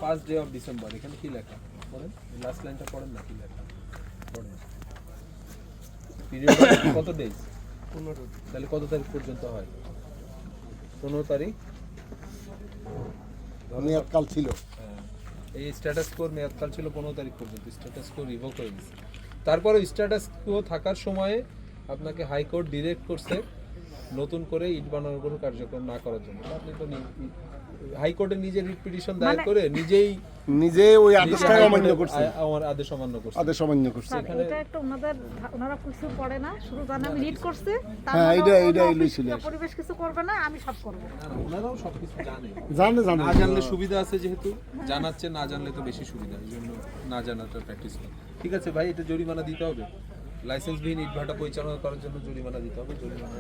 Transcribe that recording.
First day of December, এখানে কি লেখা পড়েন, লাস্ট লাইনটা পড়েন না, কি লেখা পড়েন। পিরিয়ড কত ডেজ? 15। তাহলে কত তারিখ পর্যন্ত হয়? 15 তারিখ মেয়াদকাল ছিল। এই স্ট্যাটাস কোর মেয়াদকাল ছিল 15 তারিখ পর্যন্ত, স্ট্যাটাস কোর রিভোক হয়ে গেছে। তারপরে স্ট্যাটাস কো থাকার সময়ে আপনাকে হাইকোর্ট ডিরেক্ট করছে নতুন করে ইট বানানোর কোনো কার্যক্রম না করার জন্য। আপনি তো হাইকোর্টে নিজে রিট পিটিশন দায়ের করে নিজে ওই আদেশটা অমান্য করছে, আমার আদেশ অমান্য করছে, আদেশ অমান্য করছে। এটা একটা ওনারা কিছু পড়ে না, শুধু জানে আমি রিড করছে, হ্যাঁ এইটাই লইছিল। পরিবেশ কিছু করবে না, আমি সব করব। না ওনারাও সবকিছু জানে, না জানলে সুবিধা আছে, যেহেতু জানাচ্ছে, না জানলে তো বেশি সুবিধা, এই জন্য না জানাটা প্র্যাকটিস করে। ঠিক আছে ভাই, এটা জরিমানা দিতে হবে, লাইসেন্সবিহীন ইটভাটা পরিচালনা করার জন্য জরিমানা দিতে হবে, জরিমানা